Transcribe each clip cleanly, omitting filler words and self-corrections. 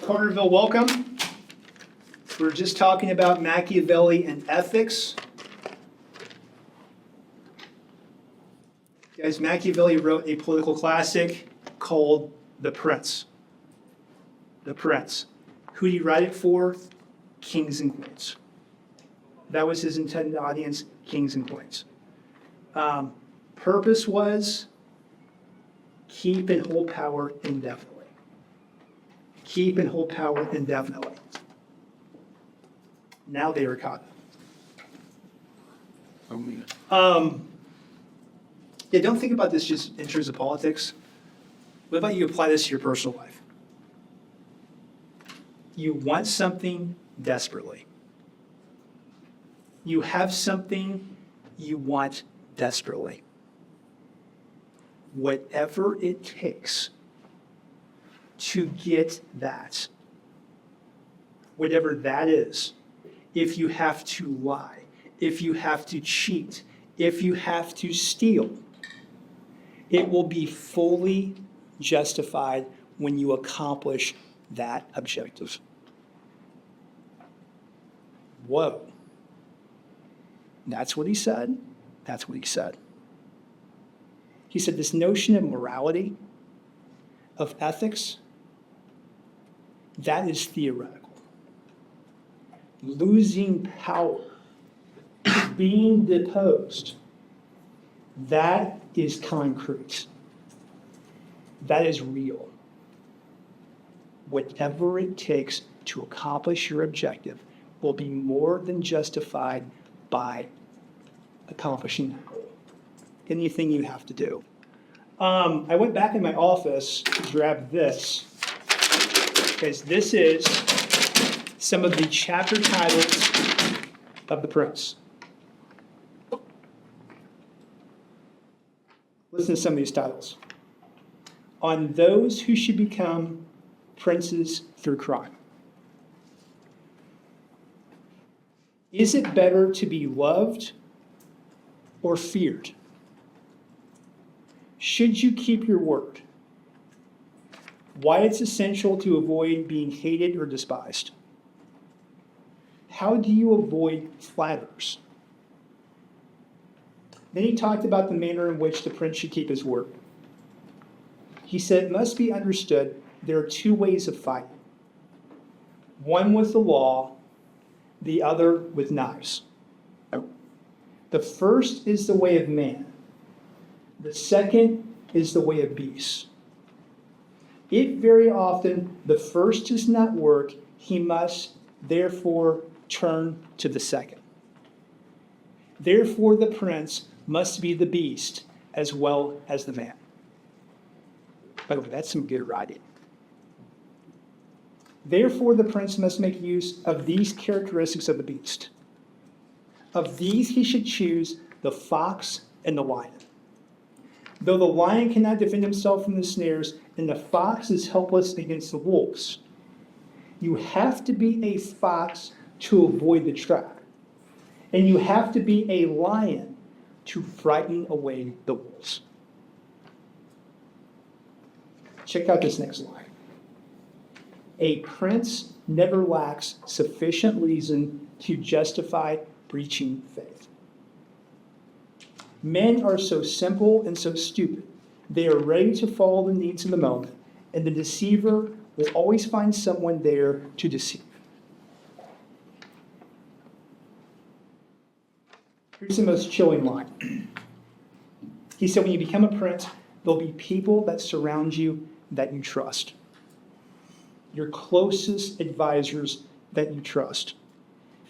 Carterville, welcome. We're just talking about Machiavelli and ethics. Guys, Machiavelli wrote a political classic called The Prince. The Prince. Who did he write it for? Kings and queens. That was his intended audience, kings and queens. Purpose was keep and hold power indefinitely. Keep and hold power indefinitely. Now they are caught. Yeah, don't think about this just in terms of politics. What about you apply this to your personal life? You want something desperately. You have something you want desperately. Whatever it takes to get that, whatever that is, if you have to lie, if you have to cheat, if you have to steal, it will be fully justified when you accomplish that objective. Whoa. That's what he said. That's what he said. He said this notion of morality, of ethics, that is theoretical. Losing power, being deposed, that is concrete. That is real. Whatever it takes to accomplish your objective will be more than justified by accomplishing that goal. Anything you have to do. I went back in my office to grab this, because this is some of the chapter titles of The Prince. Listen to some of these titles. On those who should become princes through crime. Is it better to be loved or feared? Should you keep your word? Why it's essential to avoid being hated or despised? How do you avoid flatterers? Then he talked about the manner in which the prince should keep his word. He said it must be understood there are two ways of fighting. One with the law, the other with knives. The first is the way of man. The second is the way of beasts. If very often the first does not work, he must therefore turn to the second. Therefore the prince must be the beast as well as the man. By the way, that's some good writing. Therefore the prince must make use of these characteristics of the beast. Of these he should choose the fox and the lion. Though the lion cannot defend himself from the snares, and the fox is helpless against the wolves, you have to be a fox to avoid the trap. And you have to be a lion to frighten away the wolves. Check out this next line. A prince never lacks sufficient reason to justify breaching faith. Men are so simple and so stupid. They are ready to follow the needs of the moment, and the deceiver will always find someone there to deceive. Here's the most chilling line. He said, when you become a prince, there'll be people that surround you that you trust. Your closest advisors that you trust.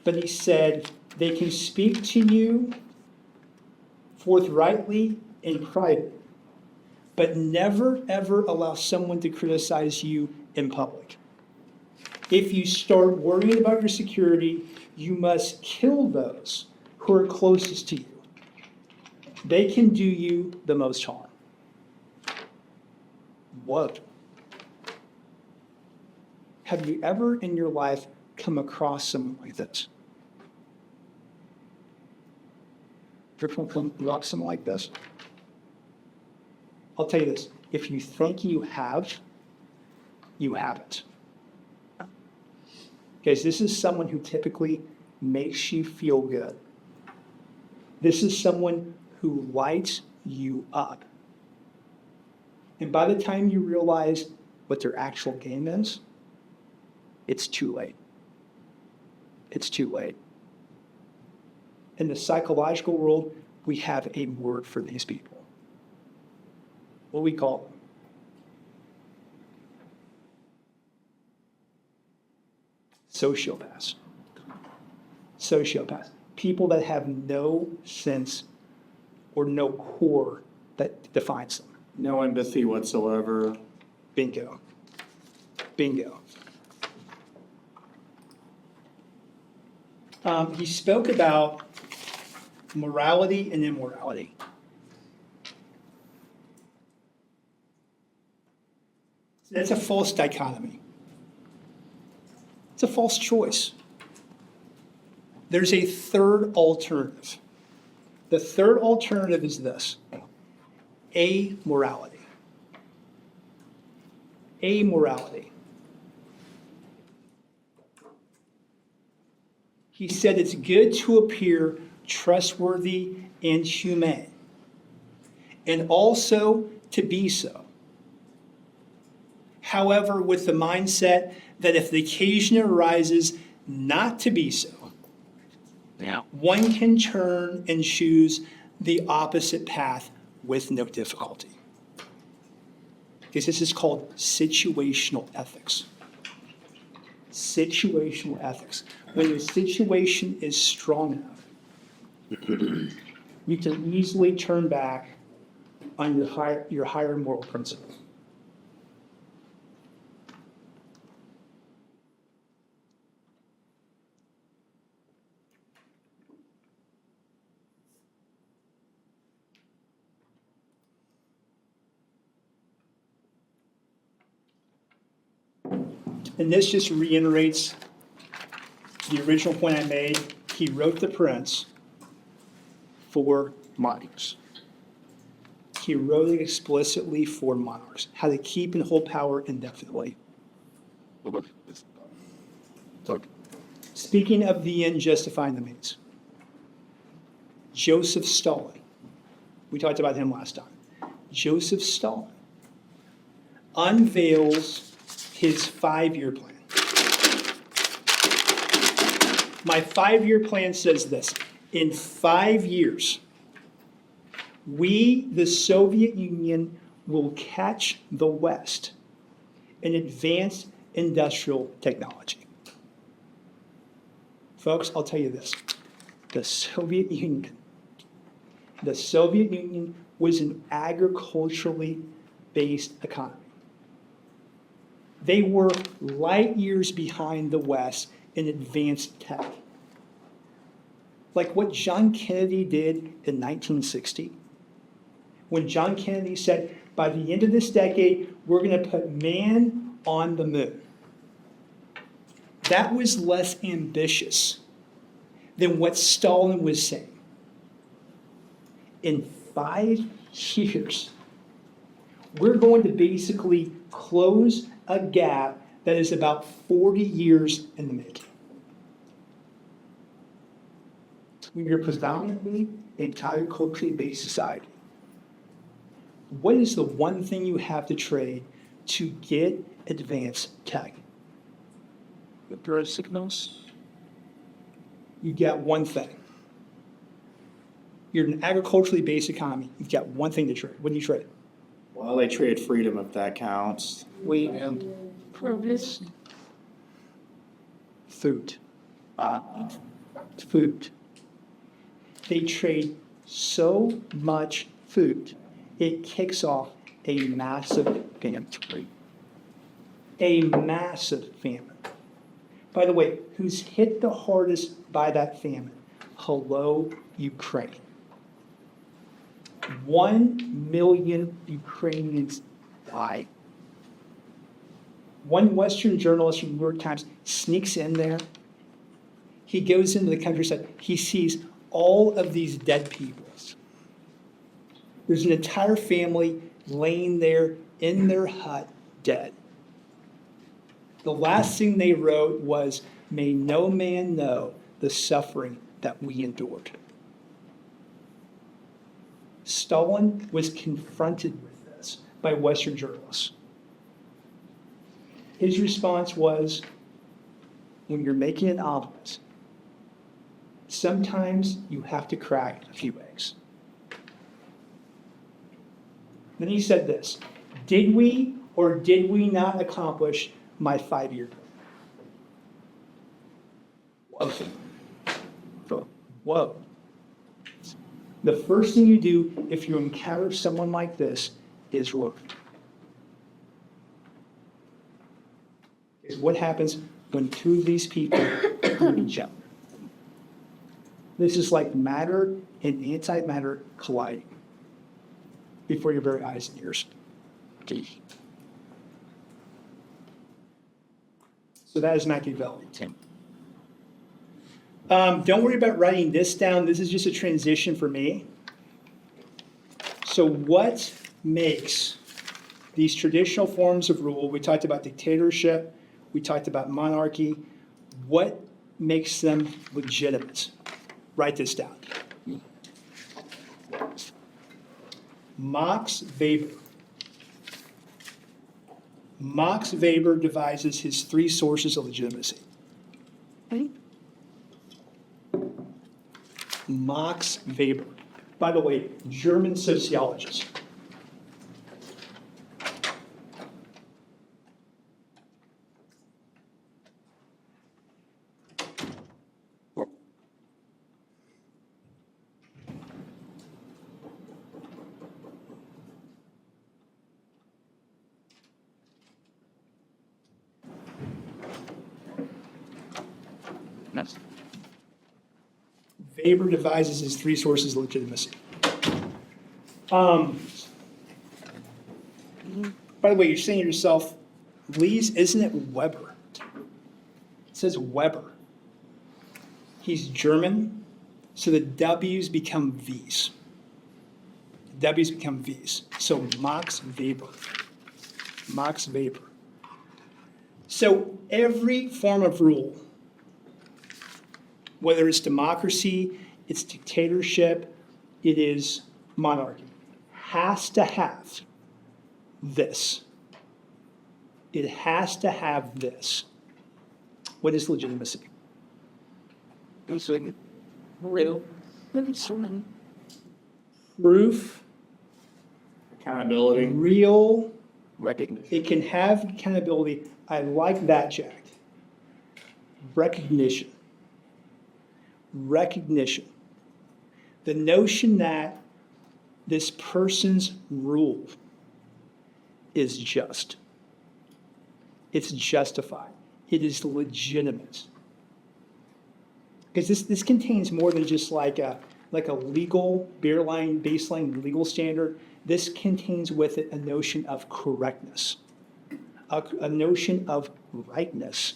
But he said, they can speak to you forthrightly in private, but never ever allow someone to criticize you in public. If you start worrying about your security, you must kill those who are closest to you. They can do you the most harm. What? Have you ever in your life come across someone like this? Ever come across someone like this? I'll tell you this. If you think you have, you haven't. Guys, this is someone who typically makes you feel good. This is someone who lights you up. And by the time you realize what their actual game is, it's too late. It's too late. In the psychological world, we have a word for these people. What do we call them? Sociopaths. Sociopaths. People that have no sense or no core that defines them. No empathy whatsoever. Bingo. Bingo. He spoke about morality and immorality. That's a false dichotomy. It's a false choice. There's a third alternative. The third alternative is this: amorality. Amorality. He said it's good to appear trustworthy and humane, and also to be so. However, with the mindset that if the occasion arises not to be so, one can turn and choose the opposite path with no difficulty. Because this is called situational ethics. Situational ethics. When the situation is strong enough, you can easily turn back on your higher moral principles. And this just reiterates the original point I made. He wrote the Prince for monarchs. He wrote it explicitly for monarchs, how to keep and hold power indefinitely. Speaking of the end justifying the means, Joseph Stalin, we talked about him last time. Joseph Stalin unveils his 5-year plan. My 5-year plan says this: in 5 years, we, the Soviet Union, will catch the West in advanced industrial technology. Folks, I'll tell you this. The Soviet Union was an agriculturally based economy. They were light years behind the West in advanced tech. Like what John Kennedy did in 1960. When John Kennedy said, by the end of this decade, we're going to put man on the moon. That was less ambitious than what Stalin was saying. In 5 years, we're going to basically close a gap that is about 40 years in the making. We are predominantly an agriculturally based society. What is the one thing you have to trade to get advanced tech? The signals. You get one thing. You're an agriculturally based economy. You've got one thing to trade. What do you trade? Well, they trade freedom if that counts. Wheat. Progress. Food. Food. They trade so much food, it kicks off a massive famine. A massive famine. By the way, who's hit the hardest by that famine? Hello, Ukraine. 1 million Ukrainians die. One Western journalist from the New York Times sneaks in there. He goes into the countryside. He sees all of these dead people. There's an entire family laying there in their hut, dead. The last thing they wrote was, may no man know the suffering that we endured. Stalin was confronted with this by Western journalists. His response was, when you're making an omelet, sometimes you have to crack a few eggs. Then he said this, did we or did we not accomplish my 5-year goal? Whoa. The first thing you do if you encounter someone like this is look. Is what happens when two of these people meet each other. This is like matter and antimatter colliding before your very eyes and ears. So that is Machiavelli. Don't worry about writing this down. This is just a transition for me. So what makes these traditional forms of rule, we talked about dictatorship, we talked about monarchy, what makes them legitimate? Write this down. Max Weber. Max Weber devises his 3 sources of legitimacy. Max Weber. By the way, German sociologist. Nice. Weber devises his 3 sources of legitimacy. By the way, you're saying to yourself, Lee's, isn't it Weber? It says Weber. He's German, so the W's become V's. The W's become V's. So Max Weber. Max Weber. So every form of rule, whether it's democracy, it's dictatorship, it is monarchy, has to have this. It has to have this. What is legitimacy? Real. Proof, Accountability. real, Recognition. it can have accountability. I like that, Jack. Recognition. Recognition. The notion that this person's rule is just. It's justified. It is legitimate. Because this contains more than just like a legal baseline legal standard. This contains with it a notion of correctness, a notion of rightness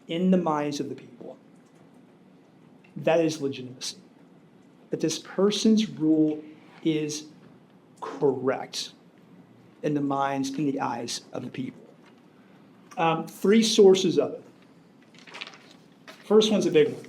in the minds of the people. That is legitimacy. That this person's rule is correct in the minds, in the eyes of the people. 3 sources of it. First one's a big one.